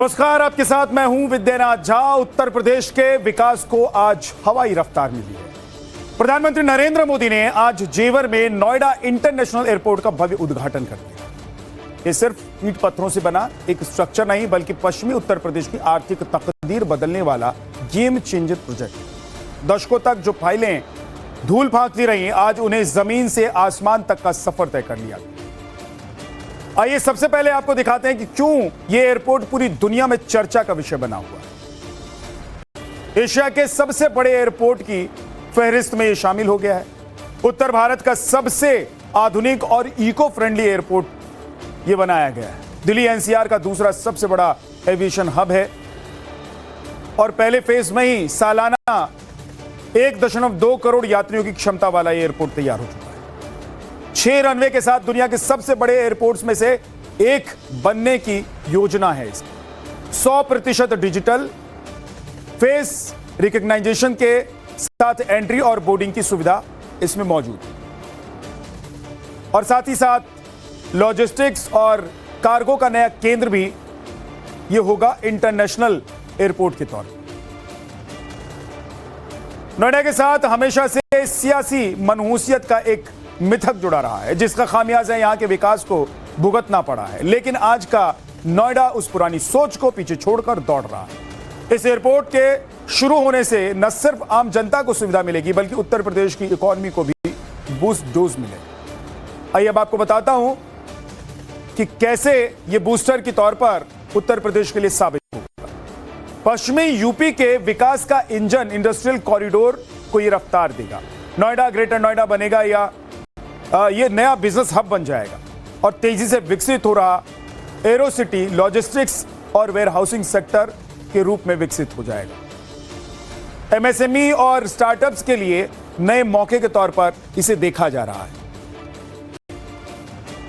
नमस्कार, आपके साथ मैं हूं विद्यानाथ झा। उत्तर प्रदेश के विकास को आज हवाई रफ्तार मिली है। प्रधानमंत्री नरेंद्र मोदी ने आज जेवर में नोएडा इंटरनेशनल एयरपोर्ट का भव्य उद्घाटन कर दिया। ये सिर्फ ईंट पत्थरों से बना एक स्ट्रक्चर नहीं, बल्कि पश्चिमी उत्तर प्रदेश की आर्थिक तकदीर बदलने वाला गेम चेंजर प्रोजेक्ट। दशकों तक जो फाइलें धूल फांकती रही, आज उन्हें जमीन से आसमान तक का सफर तय कर लिया। आइए सबसे पहले आपको दिखाते हैं कि क्यों यह एयरपोर्ट पूरी दुनिया में चर्चा का विषय बना हुआ है। एशिया के सबसे बड़े एयरपोर्ट की फहरिस्त में यह शामिल हो गया है। उत्तर भारत का सबसे आधुनिक और इको फ्रेंडली एयरपोर्ट यह बनाया गया है। दिल्ली एनसीआर का दूसरा सबसे बड़ा एविएशन हब है और पहले फेज में ही सालाना 1.2 करोड़ यात्रियों की क्षमता वाला एयरपोर्ट तैयार हो चुका है। 6 रनवे के साथ दुनिया के सबसे बड़े एयरपोर्ट्स में से एक बनने की योजना है इसकी। 100% डिजिटल फेस रिकॉग्नाइजेशन के साथ एंट्री और बोर्डिंग की सुविधा इसमें मौजूद है और साथ ही साथ लॉजिस्टिक्स और कार्गो का नया केंद्र भी यह होगा इंटरनेशनल एयरपोर्ट के तौर पर। नोएडा के साथ हमेशा से सियासी मनहूसियत का एक मिथक जुड़ा रहा है, जिसका खामियाजा यहां के विकास को भुगतना पड़ा है। लेकिन आज का नोएडा उस पुरानी सोच को पीछे छोड़कर दौड़ रहा है। इस एयरपोर्ट के शुरू होने से न सिर्फ आम जनता को सुविधा मिलेगी, बल्कि उत्तर प्रदेश की इकोनॉमी को भी बूस्ट डोज मिलेगा। आइए अब आपको बताता हूं कि कैसे यह बूस्टर के तौर पर उत्तर प्रदेश के लिए साबित होगा। पश्चिमी यूपी के विकास का इंजन इंडस्ट्रियल कॉरिडोर को यह रफ्तार देगा। नोएडा ग्रेटर नोएडा बनेगा या ये नया बिजनेस हब बन जाएगा और तेजी से विकसित हो रहा एरो सिटी लॉजिस्टिक्स और वेयर हाउसिंग सेक्टर के रूप में विकसित हो जाएगा। एमएसएमई और स्टार्टअप्स के लिए नए मौके के तौर पर इसे देखा जा रहा है।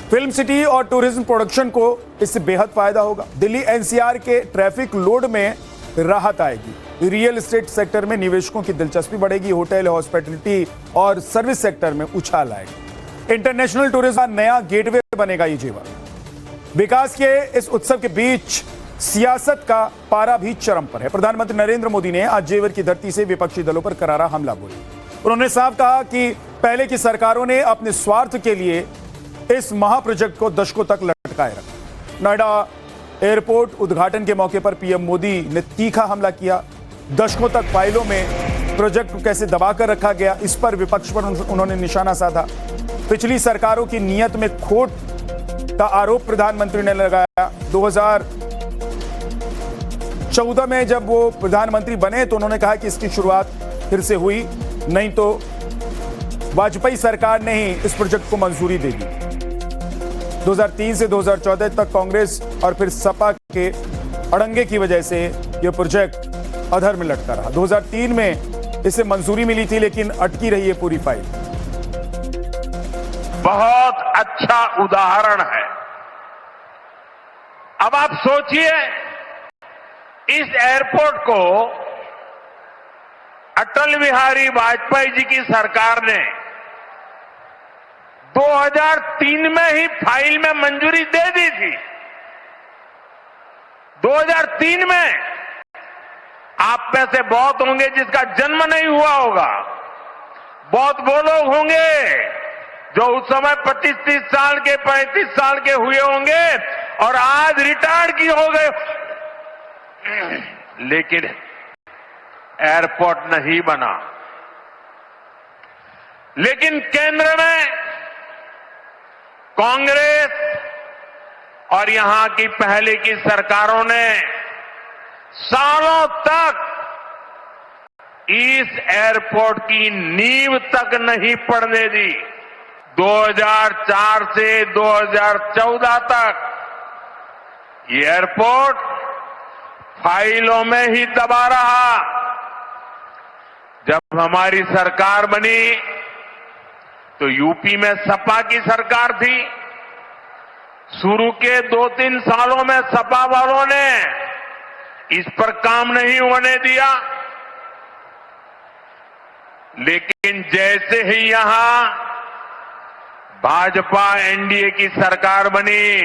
फिल्म सिटी और टूरिज्म प्रोडक्शन को इससे बेहद फायदा होगा। दिल्ली एनसीआर के ट्रैफिक लोड में राहत आएगी। रियल एस्टेट सेक्टर में निवेशकों की दिलचस्पी बढ़ेगी। होटल, हॉस्पिटैलिटी और सर्विस सेक्टर में उछाल आएगा। इंटरनेशनल टूरिज्म का नया गेटवे बनेगा ये जेवर। विकास के इस उत्सव के बीच सियासत का पारा भी चरम पर है। प्रधानमंत्री नरेंद्र मोदी ने आज जेवर की धरती से विपक्षी दलों पर करारा हमला बोला। उन्होंने साफ कहा कि पहले की सरकारों ने अपने स्वार्थ के लिए इस महाप्रोजेक्ट को दशकों तक लटकाए रखा। नोएडा एयरपोर्ट उद्घाटन के मौके पर पीएम मोदी ने तीखा हमला किया। दशकों तक फाइलों में प्रोजेक्ट को कैसे दबाकर रखा गया, इस पर विपक्ष पर उन्होंने निशाना साधा। पिछली सरकारों की नीयत में खोट का आरोप प्रधानमंत्री ने लगाया। 2014 में जब वो प्रधानमंत्री बने तो उन्होंने कहा कि इसकी शुरुआत फिर से हुई, नहीं तो वाजपेयी सरकार ने ही इस प्रोजेक्ट को मंजूरी दे दी। 2003 से 2014 तक कांग्रेस और फिर सपा के अड़ंगे की वजह से यह प्रोजेक्ट अधर में लटका रहा। 2003 में इसे मंजूरी मिली थी, लेकिन अटकी रही है पूरी फाइल। बहुत अच्छा उदाहरण है। अब आप सोचिए, इस एयरपोर्ट को अटल बिहारी वाजपेयी जी की सरकार ने 2003 में ही फाइल में मंजूरी दे दी थी। 2003 में आप में से बहुत होंगे जिसका जन्म नहीं हुआ होगा। बहुत वो लोग होंगे जो उस समय 25-30 साल के 35 साल के हुए होंगे और आज रिटायर्ड की हो गए। लेकिन एयरपोर्ट नहीं बना। लेकिन केंद्र में कांग्रेस और यहां की पहले की सरकारों ने सालों तक इस एयरपोर्ट की नींव तक नहीं पड़ने दी। 2004 से 2014 तक ये एयरपोर्ट फाइलों में ही दबा रहा। जब हमारी सरकार बनी तो यूपी में सपा की सरकार थी। शुरू के 2-3 सालों में सपा वालों ने इस पर काम नहीं होने दिया। लेकिन जैसे ही यहां भाजपा एनडीए की सरकार बनी,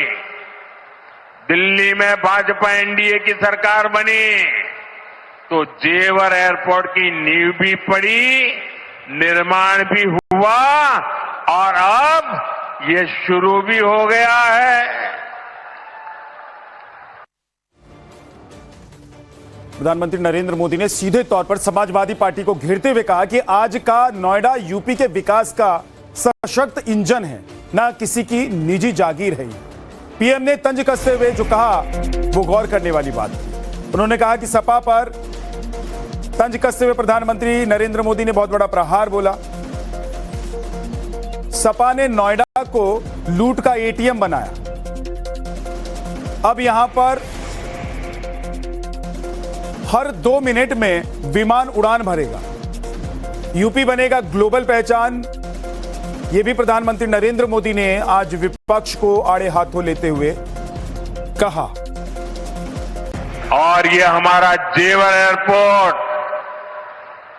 दिल्ली में भाजपा एनडीए की सरकार बनी तो जेवर एयरपोर्ट की नींव भी पड़ी, निर्माण भी हुआ और अब ये शुरू भी हो गया है। प्रधानमंत्री नरेंद्र मोदी ने सीधे तौर पर समाजवादी पार्टी को घेरते हुए कहा कि आज का नोएडा यूपी के विकास का सशक्त इंजन है, न किसी की निजी जागीर है। पीएम ने तंज कसते हुए जो कहा वो गौर करने वाली बात थी। उन्होंने कहा कि सपा पर तंज कसते हुए प्रधानमंत्री नरेंद्र मोदी ने बहुत बड़ा प्रहार बोला। सपा ने नोएडा को लूट का एटीएम बनाया। अब यहां पर हर 2 मिनट में विमान उड़ान भरेगा। यूपी बनेगा ग्लोबल पहचान। यह भी प्रधानमंत्री नरेंद्र मोदी ने आज विपक्ष को आड़े हाथों लेते हुए कहा। और ये हमारा जेवर एयरपोर्ट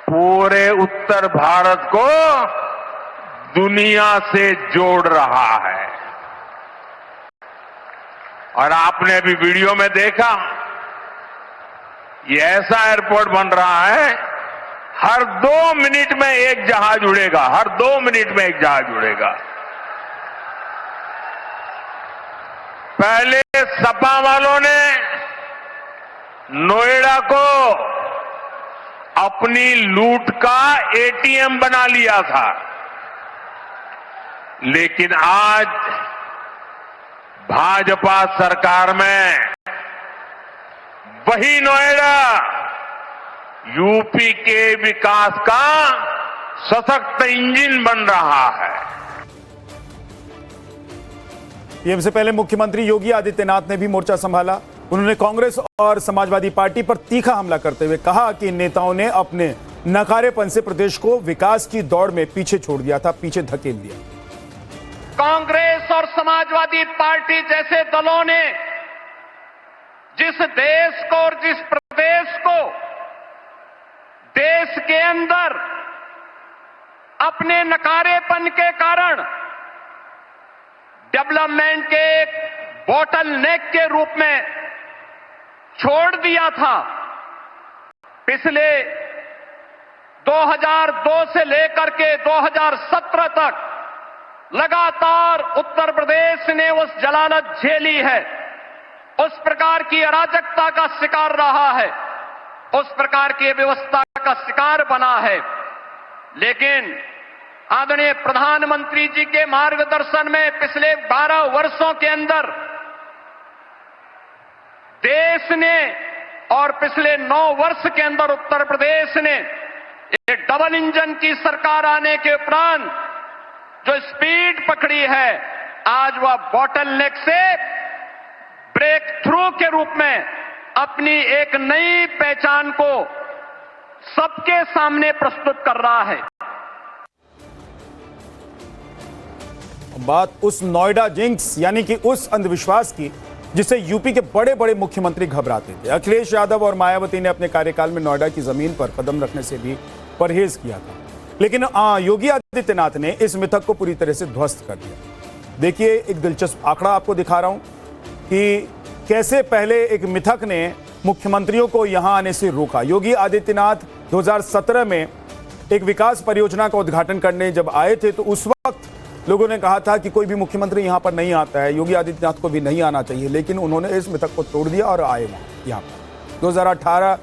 पूरे उत्तर भारत को दुनिया से जोड़ रहा है। और आपने भी वीडियो में देखा, ये ऐसा एयरपोर्ट बन रहा है, हर 2 मिनट में एक जहाज उड़ेगा, हर 2 मिनट में एक जहाज उड़ेगा। पहले सपा वालों ने नोएडा को अपनी लूट का एटीएम बना लिया था, लेकिन आज भाजपा सरकार में वही नोएडा यूपी के विकास का सशक्त इंजन बन रहा है। पीएम से पहले मुख्यमंत्री योगी आदित्यनाथ ने भी मोर्चा संभाला। उन्होंने कांग्रेस और समाजवादी पार्टी पर तीखा हमला करते हुए कहा कि इन नेताओं ने अपने नकारेपन से प्रदेश को विकास की दौड़ में पीछे छोड़ दिया था, पीछे धकेल दिया। कांग्रेस और समाजवादी पार्टी जैसे दलों ने जिस देश को और जिस प्रदेश को देश के अंदर अपने नकारेपन के कारण डेवलपमेंट के एक बॉटल नेक के रूप में छोड़ दिया था, पिछले 2002 से लेकर के 2017 तक लगातार उत्तर प्रदेश ने उस जलालत झेली है, उस प्रकार की अराजकता का शिकार रहा है, उस प्रकार की व्यवस्था का शिकार बना है। लेकिन आदरणीय प्रधानमंत्री जी के मार्गदर्शन में पिछले 12 वर्षों के अंदर देश ने और पिछले 9 वर्ष के अंदर उत्तर प्रदेश ने एक डबल इंजन की सरकार आने के उपरांत जो स्पीड पकड़ी है, आज वह बॉटल नेक से ब्रेक थ्रू के रूप में अपनी एक नई पहचान को सबके सामने प्रस्तुत कर रहा है। बात उस नोएडा जिंक्स यानी कि उस अंधविश्वास की जिसे यूपी के बड़े बड़े मुख्यमंत्री घबराते थे। अखिलेश यादव और मायावती ने अपने कार्यकाल में नोएडा की जमीन पर कदम रखने से भी परहेज किया था, लेकिन योगी आदित्यनाथ ने इस मिथक को पूरी तरह से ध्वस्त कर दिया। देखिए, एक दिलचस्प आंकड़ा आपको दिखा रहा हूं कि कैसे पहले एक मिथक ने मुख्यमंत्रियों को यहां आने से रोका। योगी आदित्यनाथ 2017 में एक विकास परियोजना का उद्घाटन करने जब आए थे तो उस वक्त लोगों ने कहा था कि कोई भी मुख्यमंत्री यहां पर नहीं आता है, योगी आदित्यनाथ को भी नहीं आना चाहिए, लेकिन उन्होंने इस मिथक को तोड़ दिया और आए यहां पर। 2018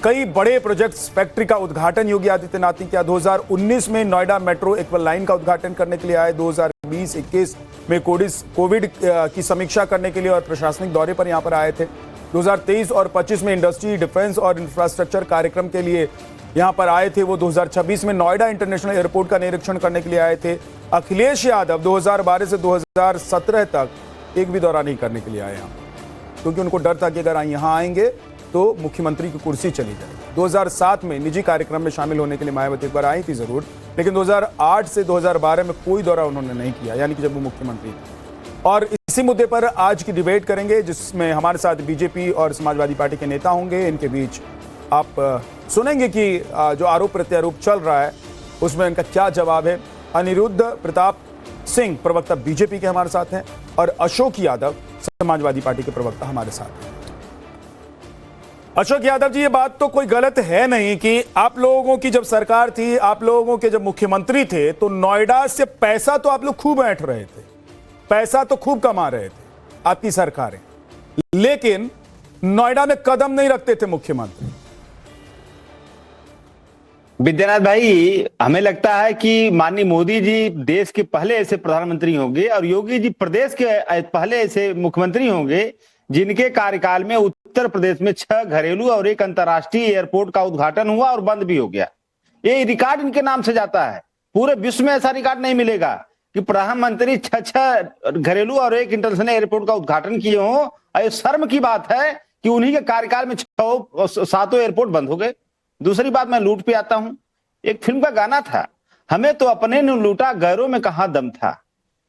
कई बड़े प्रोजेक्ट्स, फैक्ट्री का उद्घाटन योगी आदित्यनाथ ने किया। 2019 में नोएडा मेट्रो इक्वल लाइन का उद्घाटन करने के लिए आए। 2020-21 में कोविड की समीक्षा करने के लिए और प्रशासनिक दौरे पर यहां पर आए थे। 2023 और 25 में इंडस्ट्री, डिफेंस और इंफ्रास्ट्रक्चर कार्यक्रम के लिए यहां पर आए थे। वो 2026 में नोएडा इंटरनेशनल एयरपोर्ट का निरीक्षण करने के लिए आए थे। अखिलेश यादव 2012 से 2017 तक एक भी दौरा नहीं करने के लिए आए यहाँ, क्योंकि उनको डर था कि अगर यहाँ आएंगे तो मुख्यमंत्री की कुर्सी चली जाएगी। 2007 में निजी कार्यक्रम में शामिल होने के लिए मायावती एक बार आई थी जरूर, लेकिन 2008 से 2012 में कोई दौरा उन्होंने नहीं किया, यानी कि जब वो मुख्यमंत्री थे। और इसी मुद्दे पर आज की डिबेट करेंगे, जिसमें हमारे साथ बीजेपी और समाजवादी पार्टी के नेता होंगे। इनके बीच आप सुनेंगे कि जो आरोप प्रत्यारोप चल रहा है उसमें इनका क्या जवाब है। अनिरुद्ध प्रताप सिंह, प्रवक्ता बीजेपी के, हमारे साथ हैं। और अशोक यादव समाजवादी पार्टी के प्रवक्ता हमारे साथ हैं। अशोक यादव जी, ये बात तो कोई गलत है नहीं कि आप लोगों की जब सरकार थी, आप लोगों के जब मुख्यमंत्री थे, तो नोएडा से पैसा तो आप लोग खूब ऐंठ रहे थे, पैसा तो खूब कमा रहे थे आपकी सरकारें, लेकिन नोएडा में कदम नहीं रखते थे मुख्यमंत्री। विद्यानाथ भाई, हमें लगता है कि माननीय मोदी जी देश के पहले ऐसे प्रधानमंत्री होंगे और योगी जी प्रदेश के पहले ऐसे मुख्यमंत्री होंगे जिनके कार्यकाल में उत्तर प्रदेश में 6 घरेलू और 1 अंतर्राष्ट्रीय एयरपोर्ट का उद्घाटन हुआ और बंद भी हो गया। ये रिकॉर्ड इनके नाम से जाता है, पूरे विश्व में ऐसा रिकॉर्ड नहीं मिलेगा कि प्रधानमंत्री 6 घरेलू और 1 इंटरनेशनल एयरपोर्ट का उद्घाटन किए हों। ये शर्म की बात है कि उन्हीं के कार्यकाल में 7 एयरपोर्ट बंद हो गए। दूसरी बात, मैं लूट पे आता हूं। एक फिल्म का गाना था, हमें तो अपने ने लूटा गैरों में कहां दम था।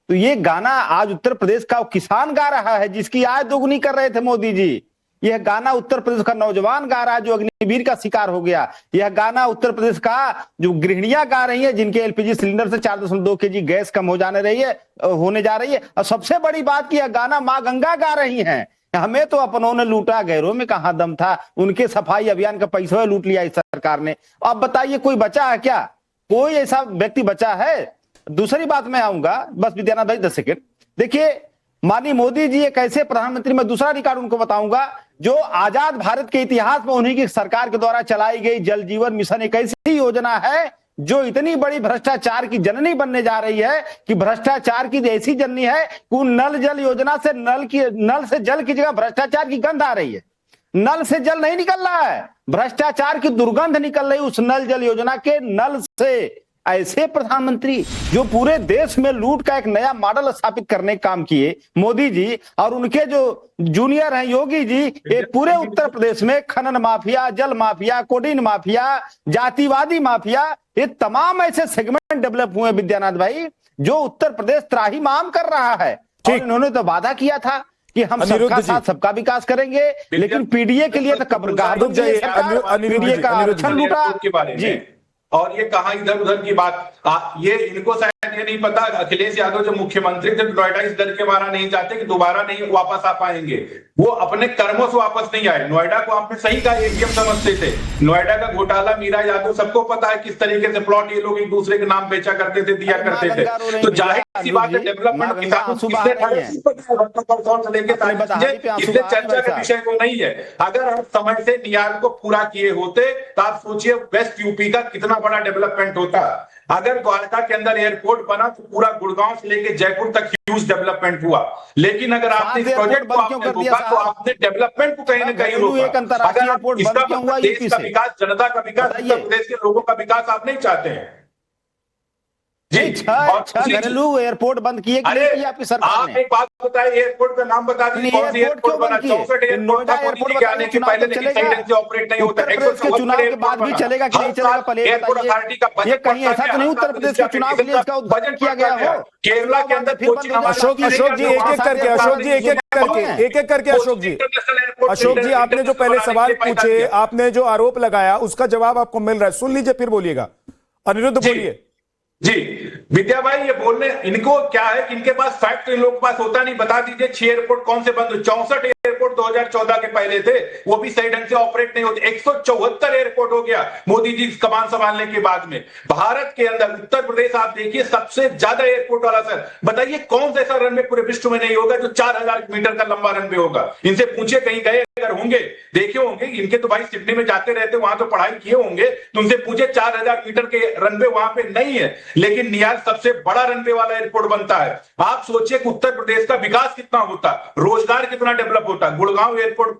तो ये गाना आज उत्तर प्रदेश का किसान गा रहा है जिसकी आय दोगुनी कर रहे थे मोदी जी। यह गाना उत्तर प्रदेश का नौजवान गा रहा है जो अग्निवीर का शिकार हो गया। यह गाना उत्तर प्रदेश का जो गृहिणियां गा रही है जिनके एलपीजी सिलेंडर से 4.2 केजी गैस कम होने जा रही है। और सबसे बड़ी बात की यह गाना मां गंगा गा रही हैं, हमें तो अपनों ने लूटा गैरों में कहां दम था। उनके सफाई अभियान का पैसा लूट लिया इस सरकार ने। अब बताइए कोई बचा है क्या? कोई ऐसा व्यक्ति बचा है? दूसरी बात मैं आऊंगा, बस विद्यानाथ भाई 10 सेकेंड। देखिए, माननीय मोदी जी एक ऐसे प्रधानमंत्री, मैं दूसरा रिकॉर्ड उनको बताऊंगा, जो आजाद भारत के इतिहास में उन्हीं की सरकार के द्वारा चलाई गई जल जीवन मिशन एक ऐसी योजना है जो इतनी बड़ी भ्रष्टाचार की जननी बनने जा रही है कि भ्रष्टाचार की ऐसी जननी है कि नल जल योजना से नल से जल की जगह भ्रष्टाचार की गंध आ रही है। नल से जल नहीं निकल रहा है, भ्रष्टाचार की दुर्गंध निकल रही उस नल जल योजना के नल से। ऐसे प्रधानमंत्री जो पूरे देश में लूट का एक नया मॉडल स्थापित करने का काम किए मोदी जी, और उनके जो जूनियर हैं योगी जी, ये पूरे उत्तर प्रदेश में खनन माफिया, जल माफिया, कोडीन माफिया, जातिवादी माफिया, ये तमाम ऐसे सेगमेंट डेवलप हुए विद्यानाथ भाई, जो उत्तर प्रदेश त्राहिमाम कर रहा है। और इन्होंने तो वादा किया था कि हम सबका साथ सबका विकास करेंगे, लेकिन पीडीए के लिए तो कब्रगाह पीडीए का आरक्षण लूटा जी। और ये कहा इधर उधर की बात, ये इनको शायद ये नहीं पता, अखिलेश यादव जो मुख्यमंत्री थे नोएडा इस डर के मारा नहीं चाहते कि दोबारा नहीं वापस आ पाएंगे। वो अपने कर्मों से वापस नहीं आए। नोएडा को आपने सही कहा एटीएम समझते थे। नोएडा का घोटाला मीरा यादव सबको पता है किस तरीके से प्लॉट ये लोग एक दूसरे के नाम बेचा करते थे, दिया करते थे। तो जाहिर सी बात है डेवलपमेंट किसानों इससे चर्चा का विषय वो नहीं है। अगर आप समय से नियाल को पूरा किए होते तो आप सोचिए वेस्ट यूपी का कितना बड़ा डेवलपमेंट होता। अगर द्वारका के अंदर एयरपोर्ट बना तो पूरा गुड़गांव से लेकर जयपुर तक ह्यूज डेवलपमेंट हुआ। लेकिन अगर आपने इस प्रोजेक्ट को आपने रोका तो आपने डेवलपमेंट को कहीं ना कहीं रोका। अगर इसका देश का विकास, जनता का विकास, उत्तर प्रदेश के लोगों का विकास आप नहीं चाहते हैं जी। घरेलू एयरपोर्ट बंद किए कि नहीं किया आपकी सरकार ने? आप एक बात बताइए, एयरपोर्ट का नाम बता दीजिए, कौन सी एयरपोर्ट बना? 64 एयरपोर्ट का मोदी के आने के पहले लेकिन सही ढंग से ऑपरेट नहीं होता। चुनाव के बाद भी चलेगा कि नहीं चलेगा? पहले एयरपोर्ट अथॉरिटी का बजट कहीं ऐसा तो नहीं उत्तर प्रदेश के चुनाव के लिए इसका उद्घाटन किया गया हो? केरला के अंदर अशोक जी एक एक करके अशोक जी आपने जो पहले सवाल पूछे, आपने जो आरोप लगाया, उसका जवाब आपको मिल रहा है, सुन लीजिए फिर बोलिएगा। अनिरुद्ध बोलिए। जी विद्या भाई, ये बोलने इनको क्या है कि इनके पास फैक्ट इन लोगों के पास होता नहीं। बता दीजिए 6 एयरपोर्ट कौन से बंद हुए? 64 एयरपोर्ट 2014 के पहले थे, वो भी सही ढंग से ऑपरेट नहीं होते। 174 एयरपोर्ट हो गया मोदी जी कमान संभालने के बाद में। भारत के अंदर उत्तर प्रदेश आप देखिए सबसे ज्यादा एयरपोर्ट वाला शहर। बताइए कौन सा ऐसा रनवे पूरे विश्व में नहीं होगा जो 4000 मीटर का लंबा रनवे होगा? इनसे पूछे, कहीं गए अगर होंगे, देखे होंगे, इनके तो भाई सिडनी में जाते रहते, वहां तो पढ़ाई किए होंगे, तो उनसे पूछे 4000 मीटर के रनवे वहां पे नहीं है। लेकिन नियाल सबसे बड़ा रनवे वाला एयरपोर्ट बनता है। आप सोचिए कि उत्तर प्रदेश का विकास कितना होता, रोजगार कितना डेवलप होता। गुड़गांव एयरपोर्ट,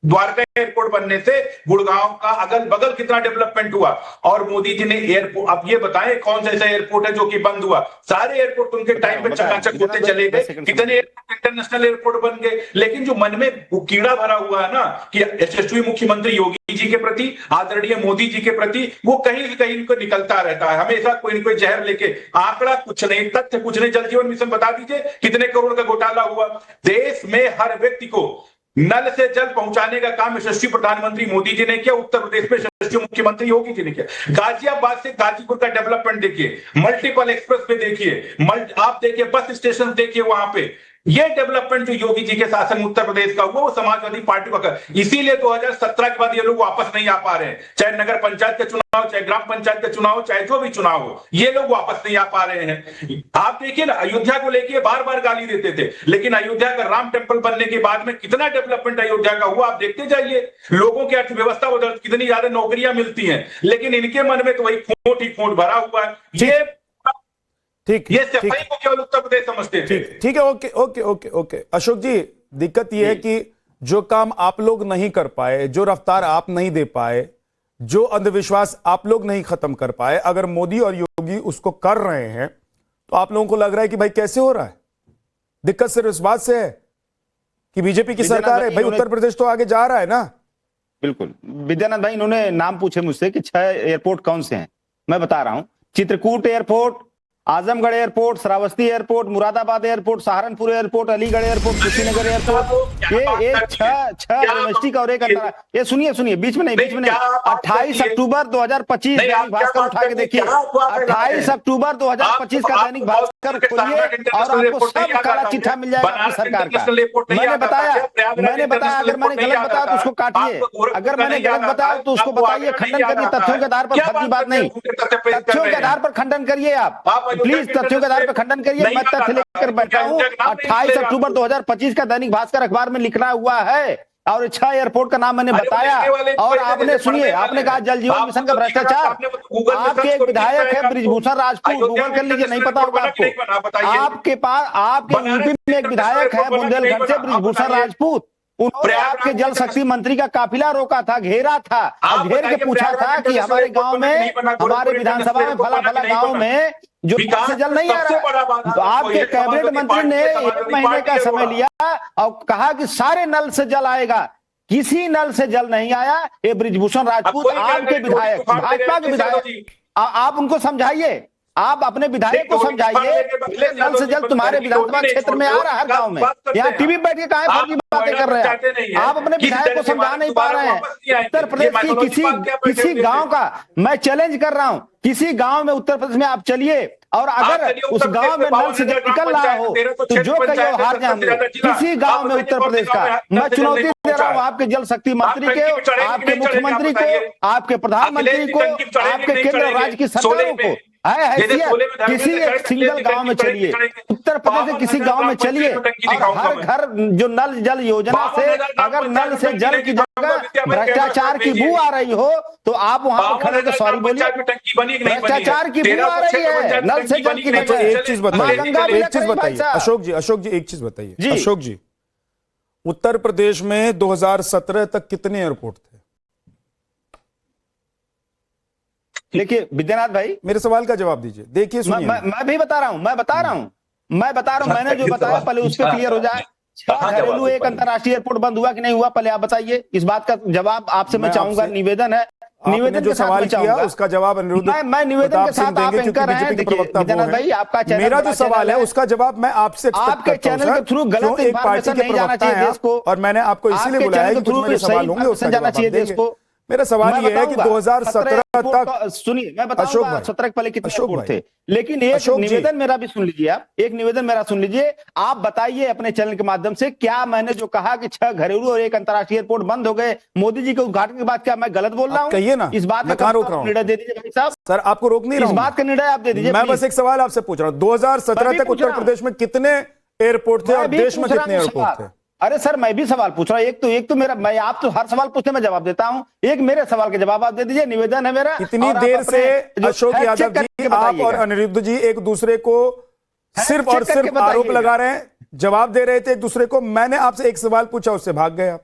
द्वारका एयरपोर्ट बनने से गुड़गांव का अगल बगल कितना डेवलपमेंट हुआ। और मोदी जी ने एयरपोर्ट, अब ये बताएं कौन सा ऐसा एयरपोर्ट है जो कि बंद हुआ? सारे एयरपोर्ट उनके टाइम पे चकाचक होते चले गए। कितने एयरपोर्ट इंटरनेशनल एयरपोर्ट बन गए। लेकिन जो मन में कीड़ा भरा हुआ है ना कि यशस्वी मुख्यमंत्री योगी जी के प्रति, आदरणीय मोदी जी के प्रति, वो कहीं से कहीं को निकलता रहता है। हमेशा कोई न कोई जहर लेके, आंकड़ा कुछ नहीं, तथ्य कुछ नहीं। जल जीवन मिशन बता दीजिए कितने करोड़ का घोटाला हुआ। देश में हर व्यक्ति को नल से जल पहुंचाने का काम यशस्वी प्रधानमंत्री मोदी जी ने किया। उत्तर प्रदेश में यशस्वी मुख्यमंत्री योगी जी ने किया। गाजियाबाद से गाजीपुर का डेवलपमेंट देखिए, मल्टीपल एक्सप्रेस पे देखिए, आप देखिए बस स्टेशन देखिए, वहां पे ये डेवलपमेंट जो योगी जी के शासन में उत्तर प्रदेश का हुआ वो समाजवादी पार्टी का, इसीलिए 2017 के बाद ये लोग वापस नहीं आ पा रहे हैं। चाहे नगर पंचायत के चुनाव, चाहे ग्राम पंचायत के चुनाव, चाहे जो भी चुनाव हो, ये लोग वापस नहीं आ पा रहे हैं। आप देखिए ना, अयोध्या को लेकर बार बार गाली देते थे, लेकिन अयोध्या का राम टेम्पल बनने के बाद में कितना डेवलपमेंट अयोध्या का हुआ आप देखते जाइए। लोगों की अर्थव्यवस्था बदल, कितनी ज्यादा नौकरियां मिलती हैं, लेकिन इनके मन में तो वही खोट ही खोट भरा हुआ है। ये सफाई को केवल उत्तर प्रदेश समझते थे। ठीक है, okay okay okay okay. Ashok ji, दिक्कत यह है कि जो काम आप लोग नहीं कर पाए, जो रफ्तार आप नहीं दे पाए, जो अंधविश्वास आप लोग नहीं खत्म कर पाए, अगर मोदी और योगी उसको कर रहे हैं तो आप लोगों को लग रहा है कि भाई कैसे हो रहा है। दिक्कत सिर्फ इस बात से है कि बीजेपी की सरकार है, भाई उत्तर प्रदेश तो आगे जा रहा है ना। बिल्कुल विद्यानाथ भाई, इन्होंने नाम पूछे मुझसे कि 6 एयरपोर्ट कौन से हैं, मैं बता रहा हूं। Chitrakoot airport, Azamgarh airport, Shravasti airport, Moradabad airport, Saharanpur airport, Aligarh airport, Kushinagar airport, ये एक छह डोमेस्टिक और एक अंतर्राष्ट्रीय। ये सुनिए बीच में नहीं 28 अक्टूबर 2025 दैनिक भास्कर उठा के देखिए, 28 अक्टूबर 2025 का दैनिक भास्कर खोलिए और आपको सब काला चिट्ठा मिल जाएगा अपनी सरकार का। मैंने बताया अगर मैंने गलत बताया तो उसको काटिए, अगर मैंने गलत बताया तो उसको बताइए, खंडन करिए, तथ्यों के आधार पर फर्जी बात नहीं, तथ्यों के आधार पर खंडन करिए आप प्लीज, तथ्यों के आधार पर खंडन करिए। मैं तथ्य लेकर बैठा हूं, 28 अक्टूबर 2025 का दैनिक भास्कर अखबार में लिखना हुआ है और 6 एयरपोर्ट का नाम मैंने बताया। और आपने सुनिए, आपने कहा जल जीवन मिशन का भ्रष्टाचार। आपके एक विधायक है ब्रिजभूषण राजपूत, गूगल कर लीजिए, नहीं पता होगा आपको। आपके पास आपके यूपी में एक विधायक है बुंदेलखंड से ब्रिजभूषण राजपूत, उन्होंने आपके जल शक्ति मंत्री का काफिला रोका था, घेरा था और घेर के पूछा था कि हमारे गांव में, हमारे विधानसभा में फला फला गांव में जो से जल नहीं आ रहा। तो आपके कैबिनेट मंत्री ने 1 महीने का समय लिया और कहा कि सारे नल से जल आएगा, किसी नल से जल नहीं आया। ये ब्रिजभूषण राजपूत आपके विधायक, भाजपा के विधायक, आप उनको समझाइए, आप अपने विधायक को समझाइए, नल से जल तुम्हारे विधानसभा क्षेत्र में आ रहा है हर गांव में। यहाँ टीवी बैठ के काहे फर्जी बातें कर रहे हैं आप अपने विधायक को समझा नहीं पा रहे हैं। उत्तर प्रदेश की किसी गांव का मैं चैलेंज कर रहा हूं, किसी गांव में उत्तर प्रदेश में आप चलिए और अगर उस गांव में नल से जल निकल रहा हो तो जो कहिए हार जाएंगे। किसी गांव में उत्तर प्रदेश का मैं चुनौती दे रहा हूं आपके जल शक्ति मंत्री को, आपके मुख्यमंत्री को, आपके प्रधानमंत्री को, आपके केंद्र राज्य की सरकारों को है हैसियत, किसी एक सिंगल गांव में चलिए, उत्तर प्रदेश के किसी गांव में चलिए और हर घर जो नल जल योजना से अगर नल से जल की जगह भ्रष्टाचार की बू आ रही हो तो आप वहां पर खड़े होकर सॉरी बोलिए। भ्रष्टाचार की बू आ रही है नल से जल की जगह। एक चीज बताइए अशोक जी, एक चीज बताइए अशोक जी, उत्तर प्रदेश में 2017 तक कितने एयरपोर्ट थे? देखिए विद्यानाथ भाई, मेरे सवाल का जवाब दीजिए। देखिए सुनिए, मैं भी बता रहा हूं, मैंने जो बताया पहले उस पर क्लियर हो जाए। 6 घरेलू एक अंतर्राष्ट्रीय एयरपोर्ट बंद हुआ कि नहीं हुआ, पहले आप बताइए। इस बात का जवाब आपसे मैं चाहूंगा, निवेदन है, निवेदन जो सवाल किया उसका जवाब अनिरुद्ध मैं निवेदन के साथ आप एंकर हैं। विद्यानाथ भाई, आपका चैनल, मेरा जो सवाल है उसका जवाब मैं आपसे आपके चैनल के थ्रू गलत इंफॉर्मेशन नहीं जाना चाहिए देश को, और मैंने आपको इसीलिए बुलाया है कि कुछ मेरे सवाल होंगे उसका जाना चाहिए देश को। मेरा सवाल यह है कि 2017 तक, सुनिए मैं बताऊंगा 17 के पहले कितने एयरपोर्ट थे, लेकिन एक निवेदन मेरा भी सुन लीजिए आप, एक निवेदन मेरा सुन लीजिए। आप बताइए अपने चैनल के माध्यम से, क्या मैंने जो कहा कि 6 घरेलू और एक अंतर्राष्ट्रीय एयरपोर्ट बंद हो गए मोदी जी के उद्घाटन के बाद, क्या मैं गलत बोल रहा हूँ? कहिए ना, इस बात का निर्णय दे दीजिए भाई साहब। सर आपको रोक नहीं रहा हूं, इस बात का निर्णय आप दे दीजिए। मैं बस एक सवाल आपसे पूछ रहा हूं, 2017 तक उत्तर प्रदेश में कितने एयरपोर्ट थे और देश में कितने एयरपोर्ट थे? अरे सर मैं भी सवाल पूछ रहा हूं, एक तो मेरा, मैं आप तो हर सवाल पूछते मैं जवाब देता हूं, एक मेरे सवाल के जवाब आप दे दीजिए। निवेदन है मेरा। इतनी देर से अशोक यादव जी, आप और अनिरुद्ध जी एक दूसरे को सिर्फ और सिर्फ आरोप लगा रहे हैं, जवाब दे रहे थे एक दूसरे को। मैंने आपसे एक सवाल पूछा, उससे भाग गए आप।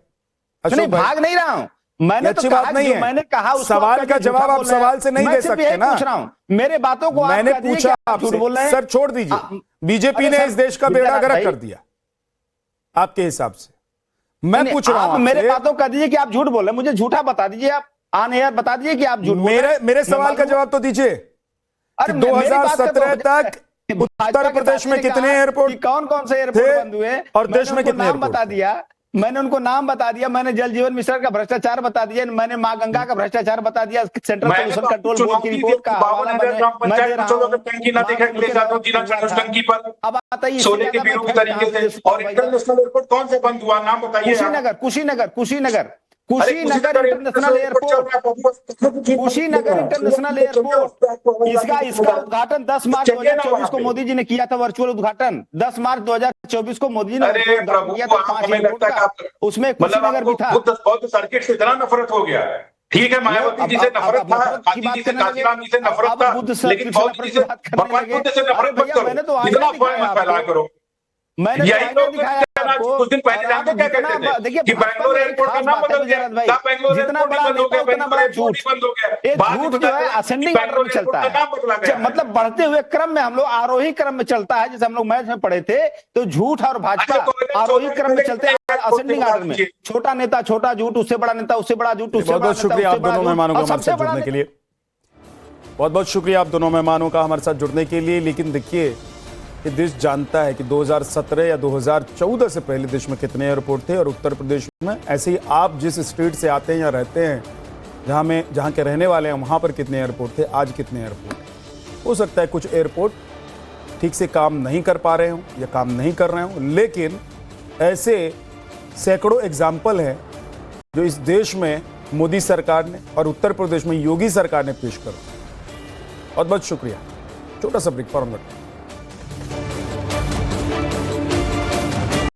अशोक भाग नहीं रहा हूं, मैंने अच्छी बात नहीं है, मैंने कहा सवाल का जवाब आप सवाल से नहीं दे सकते ना। पूछ रहा हूं मेरे बातों को, मैंने पूछा आपसे। सर छोड़ दीजिए, बीजेपी ने इस देश का बेड़ा गर्क कर दिया आपके हिसाब से। मैं पूछ रहा हूं, मेरे बातों का दीजिए कि आप झूठ बोल रहे हैं, मुझे झूठा बता दीजिए, आप ऑन एयर बता दीजिए कि आप झूठ। मेरे सवाल का जवाब तो दीजिए। 2017 तक उत्तर प्रदेश में कितने एयरपोर्ट, कौन कौन से एयरपोर्ट बंद हुए और देश में कितने नाम बता दिया। मैंने उनको नाम बता दिया, मैंने जल जीवन मिशन का भ्रष्टाचार बता दिया, मैंने मां गंगा का भ्रष्टाचार बता दिया, सेंट्रल पोल्यूशन कंट्रोल बोर्ड की रिपोर्ट का हवाला मैं दे रहा हूं। टंकी ना देखा टंकी पर अब बताइए सोने के बीड़ों की तरीके से। और इंटरनेशनल एयरपोर्ट कौन से बंद हुआ, नाम बताइए। Kushinagar international airport, Kushinagar international airport, इसका उद्घाटन 10 मार्च 2024 को मोदी जी ने किया था, वर्चुअल उद्घाटन 10 मार्च 2024 को मोदी जी ने उद्घाटन किया था 5 एयरपोर्ट का, उसमें कुशीनगर भी था। बौद्ध सर्किट से इतना नफरत हो गया है। ठीक है, मायावती जी से नफरत था, हाथी जी से, काशीराम जी से नफरत था, लेकिन बौद्ध जी से, भगवान बुद्ध से नफरत मत करो, इतना अफवाह मत फैलाया करो। यही लोग कुछ दिन पहले जानते क्या कहते थे कि बैंगलोर एयरपोर्ट का नाम बदल गया, बैंगलोर एयरपोर्ट बंद हो गया, बैंगलोर एयरपोर्ट बंद हो गया। झूठ जो है असेंडिंग ऑर्डर में चलता है, मतलब बढ़ते हुए क्रम में, हम लोग आरोही क्रम में चलता है, जैसे हम लोग मैथ में पढ़े थे, तो झूठ और भाजपा आरोही क्रम में चलते हैं, असेंडिंग ऑर्डर में। छोटा नेता छोटा झूठ, उससे बड़ा नेता उससे बड़ा झूठ, उससे बड़ा। शुक्रिया आप दोनों मेहमानों का हमारे साथ जुड़ने के लिए, बहुत बहुत शुक्रिया आप दोनों मेहमानों का हमारे साथ जुड़ने के लिए। लेकिन देखिए, कि देश जानता है कि 2017 या 2014 से पहले देश में कितने एयरपोर्ट थे, और उत्तर प्रदेश में ऐसे ही आप जिस स्टेट से आते हैं या रहते हैं, जहां के रहने वाले हैं, वहां पर कितने एयरपोर्ट थे, आज कितने एयरपोर्ट। हो सकता है कुछ एयरपोर्ट ठीक से काम नहीं कर पा रहे हों या काम नहीं कर रहे हों, लेकिन ऐसे सैकड़ों एग्जाम्पल हैं जो इस देश में मोदी सरकार ने और उत्तर प्रदेश में योगी सरकार ने पेश करा। बहुत बहुत शुक्रिया। छोटा सा ब्रेक, फौरन लौटते हैं।